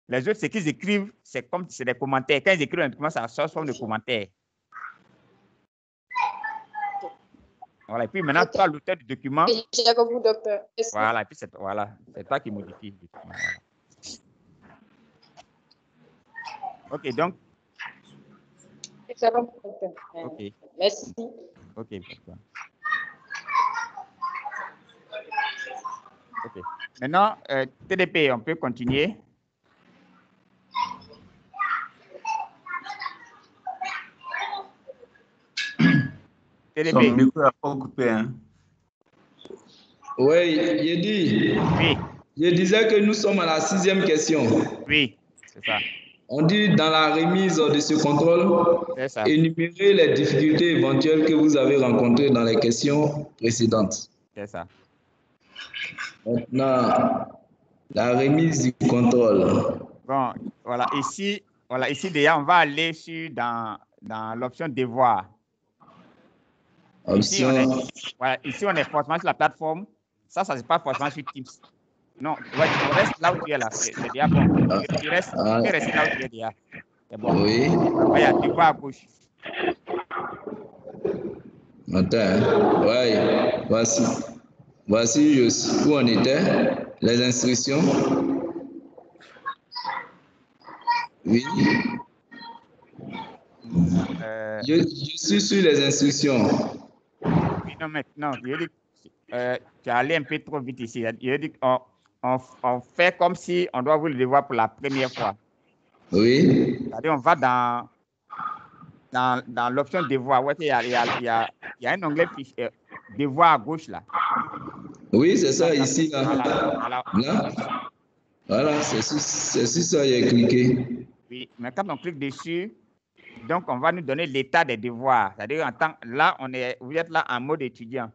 Les autres, ce qu'ils écrivent, c'est comme c'est des commentaires. Quand ils écrivent un document, ça sort forme de commentaires. Voilà. Et puis maintenant, toi, l'auteur du document. J'ai compris, docteur. Voilà. Et puis c'est toi qui modifie le document. Voilà. OK, donc. Excellent, docteur. OK. Merci. OK, d'accord. OK. Maintenant, TDP, on peut continuer. Son micro a pas coupé, hein? Oui, j'ai dit. Oui. Je disais que nous sommes à la 6e question. Oui, c'est ça. On dit dans la remise de ce contrôle, énumérer les difficultés éventuelles que vous avez rencontrées dans les questions précédentes. C'est ça. Maintenant, la remise du contrôle. Bon, voilà. Ici déjà, on va aller dans l'option devoir. Ici, on est forcément sur la plateforme. Ça c'est pas forcément sur Teams. Non, ouais, tu restes là où tu es là. C'est déjà bon. Tu peux rester là où tu es déjà. C'est bon. Oui. Voilà, tu vois à gauche. Attends, ouais, voici où on était. Les instructions. Oui. Je suis sur les instructions. Oui, non, maintenant, je dis, tu es allé un peu trop vite ici. Je dis on fait comme si on doit vous le devoir pour la première fois. Oui. C'est-à-dire, on va dans l'option devoir. Ouais, il y a un onglet devoir à gauche là. Oui, c'est ça, ici. Là. Voilà. Voilà, c'est sur ça j'ai cliqué. Oui, mais quand on clique dessus, donc on va nous donner l'état des devoirs. C'est-à-dire, là, vous êtes là en mode étudiant.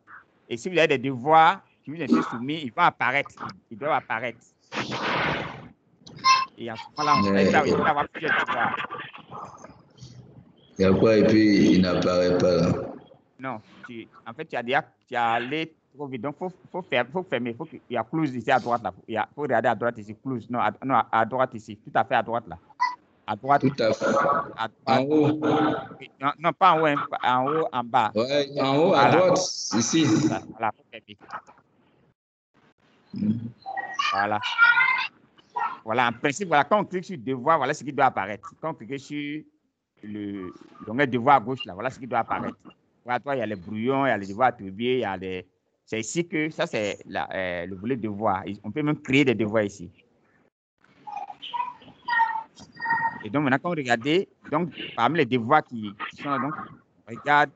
Et si vous avez des devoirs qui vous ont été soumis, ils vont apparaître. Ils doivent apparaître. Et en ce moment-là, il va y avoir plusieurs devoirs. Il y a quoi et puis il n'apparaît pas là? Non, en fait, tu as allé trop vite. Donc, il faut fermer. Il y a close ici à droite là. Il faut regarder à droite ici. Close. Non, à droite ici. Tout à fait à droite là. À droite. Tout à fait. En haut. Non, pas en haut. En haut, en bas. Ouais, en haut, à droite, ici. Voilà, faut fermer. Voilà. Voilà, en principe, voilà, quand on clique sur devoir, voilà ce qui doit apparaître. Quand on clique sur l'onglet devoir à gauche, là, voilà ce qui doit apparaître. Voilà, toi, il y a les brouillons, il y a les devoirs attribués, il y a des. C'est ici que ça, c'est le volet devoir. On peut même créer des devoirs ici. Et donc, maintenant, quand vous regardez, donc, parmi les devoirs qui sont là, donc, regarde,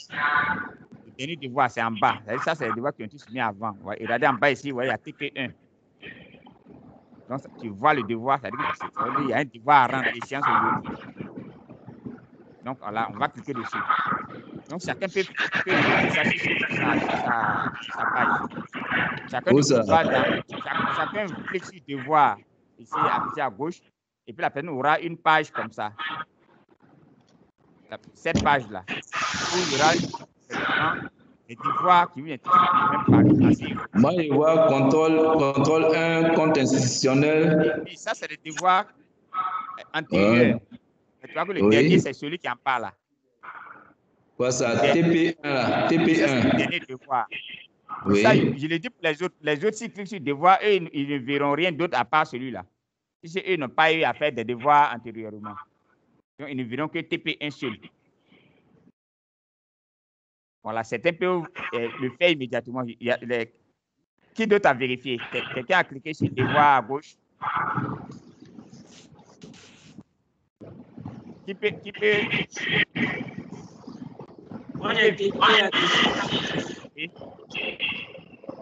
le dernier devoir, c'est en bas. Ça, c'est les devoirs qui ont été soumis avant. Ouais, et regardez en bas ici, ouais, il y a TP1. Donc, tu vois le devoir, c'est-à-dire qu'il y a un devoir à rendre échéance aujourd'hui. Donc, voilà, on va cliquer dessus. Donc, chacun peut vérifier ça sur sa page. Chacun clique sur devoir, ici, à gauche, et puis la personne aura une page comme ça. Cette page-là, où il y aura les devoirs qui viennent être même par moi, je vois contrôle 1, compte institutionnel. Et ça, c'est le devoir antérieur. Tu vois que le dernier, c'est celui qui en parle là. Quoi ça? TP1 là. TP1. C'est le dernier devoir. Oui. Ça, je le dis pour les autres. Les autres, s'ils cliquent sur devoir, eux, ils ne verront rien d'autre à part celui-là. Si eux n'ont pas eu à faire des devoirs antérieurement. Donc, ils ne verront que TP1 seul. Voilà, certains peuvent le faire immédiatement. Qui d'autre a vérifié? Quelqu'un a cliqué sur devoir à gauche. Qui peut... Moi, j'ai cliqué à gauche.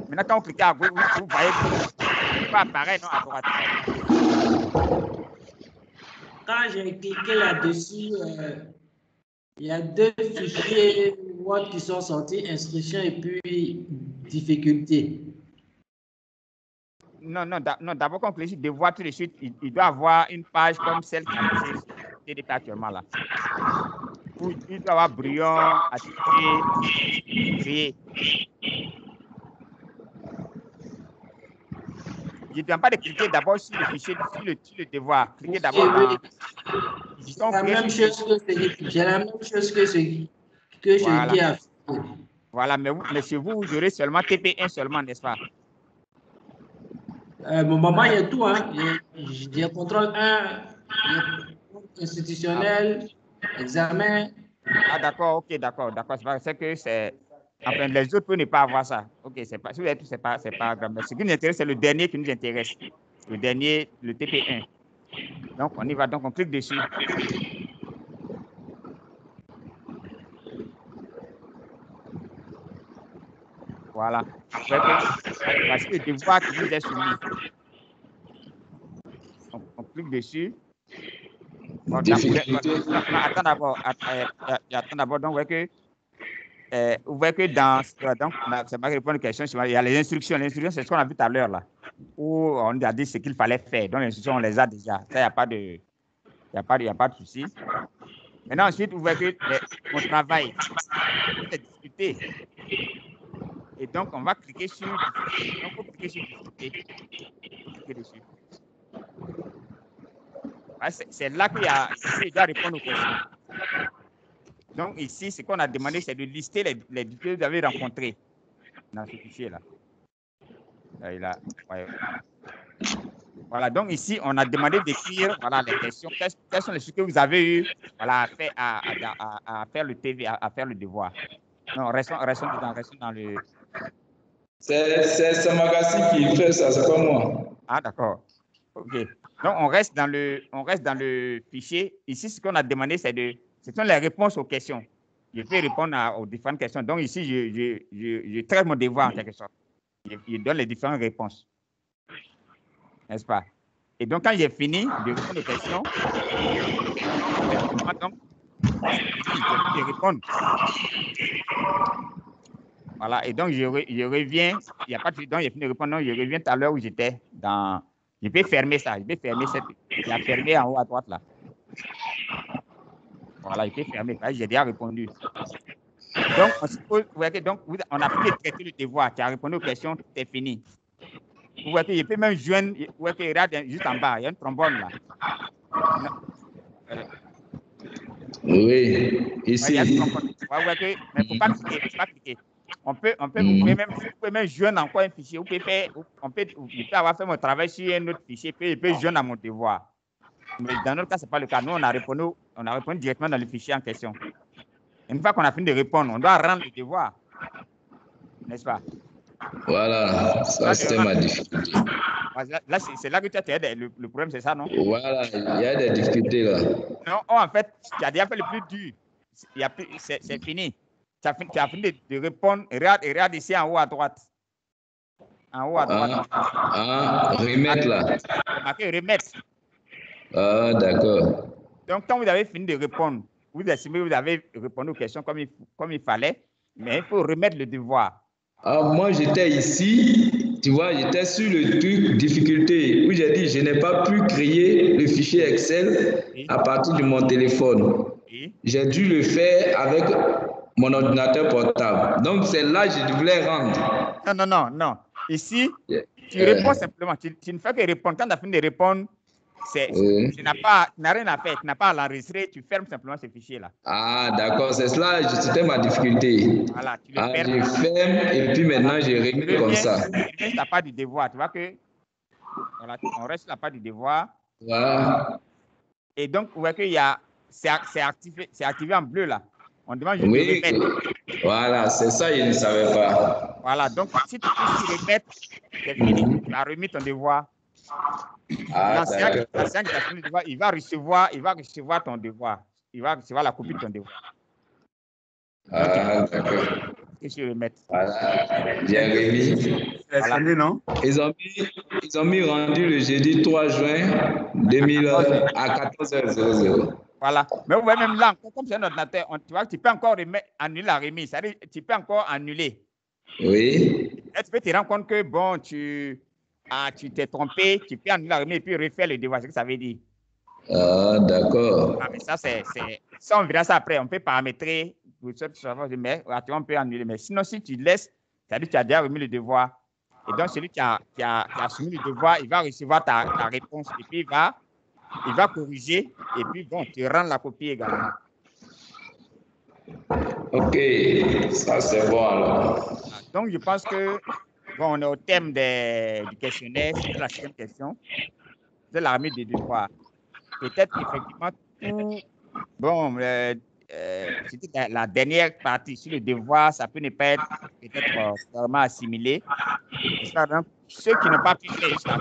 Maintenant, quand vous cliquez à gauche, vous voyez pas apparaître non, à droite. Quand j'ai cliqué là-dessus, il y a deux fichiers Word qui sont sortis, instructions et puis difficultés. Non, d'abord, quand on clique sur devoir tout de suite, il doit avoir une page comme celle qui est affichée sur TDP actuellement là. Où il doit avoir brouillon, attitré, créer. Je ne demande pas de cliquer d'abord sur le fichier, sur le devoir. Cliquez d'abord dans... C'est la même chose que ce que je dis à... Voilà, mais chez vous, vous aurez seulement TP1 seulement, n'est-ce pas? Mon maman, il y a tout. Hein. Il y a contrôle 1, institutionnel, examen. Ah, d'accord, ok, d'accord. C'est que c'est... Enfin, les autres peuvent ne pas avoir ça. Ok, c'est pas grave. Mais ce qui nous intéresse, c'est le dernier qui nous intéresse. Le dernier, le TP1. Donc, on y va. Donc, on clique dessus. Voilà. Voici le devoir qui nous est soumis. On clique dessus. Bon, attends d'abord. Donc, vous voyez que dans... Donc, c'est pas répondre aux questions. Il y a les instructions. Les instructions, c'est ce qu'on a vu tout à l'heure, là. Où on a dit ce qu'il fallait faire. Donc, les instructions, on les a déjà. Ça, il n'y a pas de... Il n'y a pas de souci. Maintenant, ensuite, vous voyez que mon travail, c'est discuter. Et donc, on va cliquer sur... Donc, il faut cliquer sur discuter. Il faut cliquer dessus. C'est là qu'il doit répondre aux questions. Donc, ici, ce qu'on a demandé, c'est de lister les difficultés que vous avez rencontrées dans ce fichier-là. Voilà, donc ici, on a demandé d'écrire les questions. Quelles sont les choses que vous avez eues à faire le TV, à faire le devoir. Non, restons dans le... C'est Magassi qui fait ça, c'est pas moi. Ah, d'accord. OK. Donc, on reste dans le fichier. Ici, ce qu'on a demandé, ce sont les réponses aux questions. Je peux répondre aux différentes questions. Donc, ici, je traite mon devoir en quelque sorte. Je donne les différentes réponses. N'est-ce pas? Et donc, quand j'ai fini de répondre aux questions, donc, je réponds. Voilà, et donc je reviens, il n'y a pas de suite, donc j'ai fini de répondre, donc je reviens tout à l'heure où j'étais dans... Je peux fermer ça, il y a fermé en haut à droite là. Voilà, il peut fermer, j'ai déjà répondu. Donc, on suppose, vous voyez que donc, on a fini de traiter le devoir, tu as répondu aux questions, c'est fini. Vous voyez que je peux même joindre, vous voyez que regarde juste en bas, il y a une trombone là. Oui, ici. Ouais, mais il ne faut pas cliquer. Vous pouvez même joindre encore un fichier. Je peux avoir fait mon travail sur un autre fichier, puis je peux joindre à mon devoir. Mais dans notre cas, ce n'est pas le cas. Nous, on a répondu directement dans le fichier en question. Une fois qu'on a fini de répondre, on doit rendre le devoir. N'est-ce pas? Voilà, ça c'était ma difficulté. Là, c'est là que tu as le problème, c'est ça, non? Voilà, il y a des difficultés là. Non, en fait, tu as déjà fait le plus dur. C'est fini. Tu as fini de répondre. Regarde ici en haut à droite. En haut à droite. Remettre là. Marqué remettre. Ah, d'accord. Donc, quand vous avez fini de répondre, vous estimez que vous avez répondu aux questions comme il fallait, mais il faut remettre le devoir. Moi, j'étais ici, tu vois, j'étais sur le truc difficulté où j'ai dit je n'ai pas pu créer le fichier Excel à partir de mon téléphone. J'ai dû le faire avec mon ordinateur portable. Donc, c'est là que je voulais rendre. Non. Ici, tu réponds simplement. Tu ne fais que répondre. Quand tu as fini de répondre, tu n'as rien à faire. Tu n'as pas à l'enregistrer. Tu fermes simplement ce fichier-là. Ah, d'accord. C'est cela, c'était ma difficulté. Voilà, tu le fermes. Je ferme et puis maintenant, je remets comme ça. Tu restes la part du devoir. Tu vois que voilà, on reste la part du devoir. Voilà. Et donc, vous voyez qu'il c'est activé en bleu là. On demande juste de remettre. Voilà, c'est ça, je ne savais pas. Voilà, donc si tu peux remettre, c'est fini. Tu as remis ton devoir. L'ancien qui t'a fini le devoir, il va recevoir ton devoir. Il va recevoir la copie de ton devoir. Ah, d'accord. rentrer sur le maître. Voilà, j'ai remis. Voilà. Non? Ils ont mis rendu le jeudi 3 juin 2000 à 14h00. Voilà. Mais vous voyez même là, comme c'est un ordinateur, tu vois, tu peux encore annuler la remise. C'est-à-dire, tu peux encore annuler. Oui. Et tu peux te rendre compte que, bon, tu t'es trompé, tu peux annuler la remise et puis refaire le devoir. C'est ce que ça veut dire. Ah, d'accord. Ah, mais ça, ça, on verra ça après. On peut paramétrer. Mais on peut annuler. Mais sinon, si tu laisses, c'est-à-dire que tu as déjà remis le devoir. Et donc, celui qui a soumis le devoir, il va recevoir ta réponse. Et puis, il va corriger. Et puis, bon, tu rends la copie également. OK. Ça, c'est bon alors. Donc, je pense que, bon, on est au thème du questionnaire. C'est la 6e question. C'est la remise des devoirs. Peut-être qu'effectivement, bon, c'était la dernière partie sur le devoir, ça peut ne pas être peut-être vraiment assimilé. Donc, ceux qui n'ont pas pu faire jusqu'à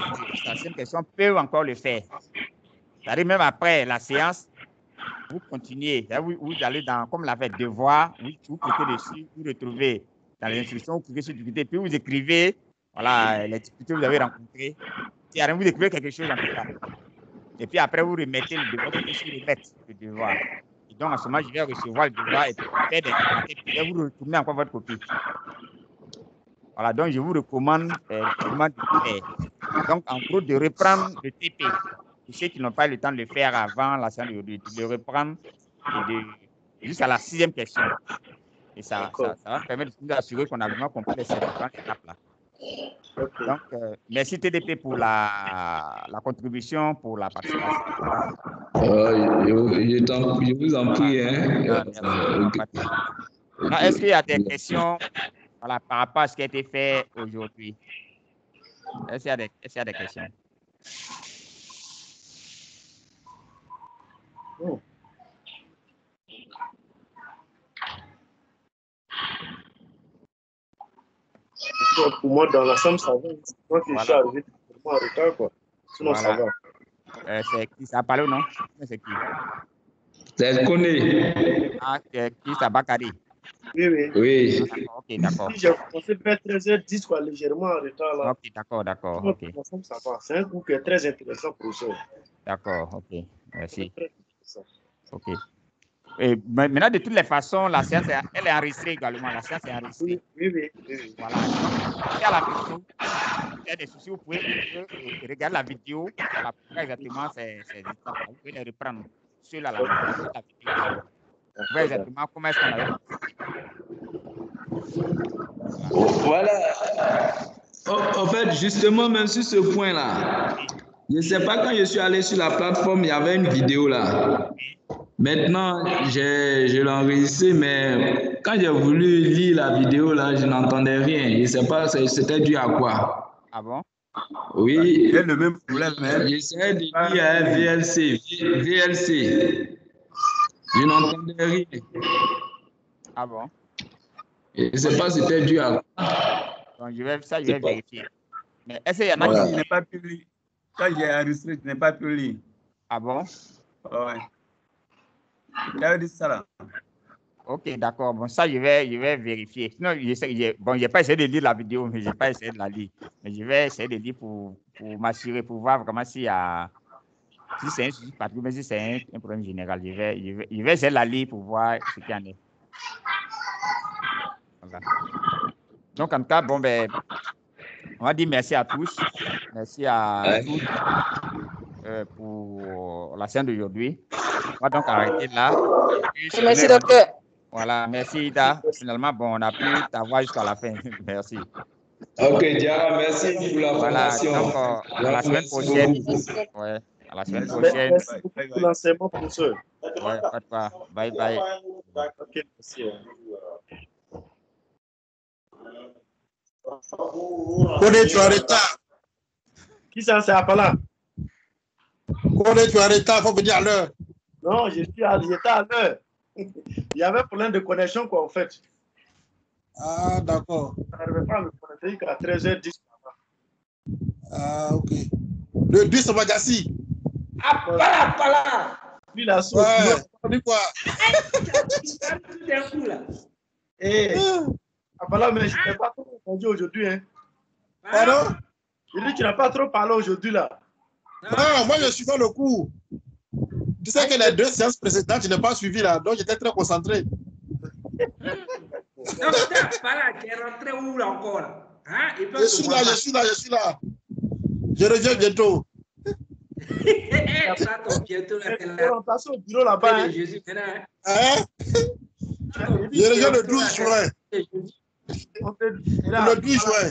la 6e question peuvent encore le faire. C'est-à-dire même après la séance, vous continuez. Vous allez dans, comme l'a fait, devoir, vous cliquez dessus, vous retrouvez dans les instructions, vous cliquez sur difficulté, puis vous écrivez, voilà, les difficultés que vous avez rencontrées. Si vous écrivez quelque chose en tout cas. Et puis après, vous remettez le devoir, vous remettez le devoir. Et donc, en ce moment, je vais recevoir le devoir et faire des commentaires, puis vous retournez encore votre copie. Voilà, donc je vous recommande de faire. Donc, en gros, de reprendre le TP. Pour ceux qui n'ont pas eu le temps de le faire avant la séance d'aujourd'hui, de le reprendre jusqu'à la 6e question. Et ça va permettre de nous assurer qu'on a vraiment compris les 7 étapes-là. Okay. Donc, merci TDP pour la contribution, pour la participation. Je vous en prie. Hein. Est-ce qu'il y a des questions par rapport à ce qui a été fait aujourd'hui? Est-ce qu'il y a des questions? Oh. Pour moi, dans l'ensemble, ça va. Moi, je suis arrivé en retard, quoi. Sinon, ça va. C'est qui ça parle ou non? C'est qui? C'est Koné. Ah, qui ça, Bakari? Oui. Ok, d'accord. Si j'ai commencé vers 13h10, quoi, légèrement en retard, là. Ok, d'accord. Dans l'ensemble, ça va. C'est un cours qui est très intéressant pour ça. D'accord, ok. Merci. Ok. Et maintenant, de toutes les façons, la séance, elle est enregistrée également. La séance est enregistrée. Oui. Voilà. Donc, à la vidéo, il y a des soucis, vous pouvez regarder la vidéo. Voilà, pourquoi exactement c'est vous pouvez les reprendre sur la vidéo. Vous voyez exactement comment est-ce qu'on avait. Voilà. En fait, justement, même sur ce point-là, je ne sais pas, quand je suis allé sur la plateforme, il y avait une vidéo là. Maintenant, je l'ai enregistré, mais quand j'ai voulu lire la vidéo là, je n'entendais rien. Je ne sais pas, c'était dû à quoi. Ah bon? Oui. C'est le même problème. J'essayais de lire à VLC. Je n'entendais rien. Ah bon? Je ne sais pas si c'était dû à quoi. Donc, je vais vérifier. Mais est-ce qu'il y en a qui n'ont pas pu lire? Quand j'ai enregistré, je n'ai pas pu lire. Ah bon? Oui. J'avais dit ça là. Ok, d'accord. Bon, ça, je vais vérifier. Sinon, j'ai pas essayé de lire la vidéo, mais je n'ai pas essayé de la lire. Mais je vais essayer de lire pour m'assurer, pour voir vraiment s'il y a... Si c'est un souci particulier, mais si c'est un problème général, je vais essayer de la lire pour voir ce qu'il y en est. Voilà. Donc, en tout cas, bon, ben, on va dire merci à tous. Merci à tous pour la séance d'aujourd'hui. On va donc arrêter là. Merci, docteur. Voilà, merci Ida. Finalement, bon, on a pu t'avoir jusqu'à la fin. Merci. Ok, Diara, merci pour la formation. Donc, à la semaine prochaine. Ouais, à la semaine prochaine. Merci beaucoup pour l'enseignement, professeur. Ouais, pas de quoi. Bye bye. Ok, merci. Koné, tu es en retard. Qui ça, c'est Apala? Koné, tu es en retard, il faut venir à l'heure. Non, j'étais à l'heure. Il y avait un problème de connexion, quoi, en fait. Ah, d'accord. Je n'arrivais pas à me connecter qu'à 13h10. Ah, ok. Le 10 Magassi. Apala. Puis la sauce. Ouais, on dit quoi? Ah, voilà, mais je n'ai pas trop entendu aujourd'hui. Hein. Pardon? Je dis, tu n'as pas trop parlé aujourd'hui, là. Non, moi, je suis dans le cours. Tu sais que les 2 séances précédentes, je n'ai pas suivi, là. Donc, j'étais très concentré. Donc, tu n'es pas là. Tu es rentré où, là, encore? Hein? Je suis là. Je reviens bientôt. Ça, ton bientôt, là, Tu es remplacé au bureau, là-bas. Hein? Hein? Je reviens le 12 juin. Le 12 juin.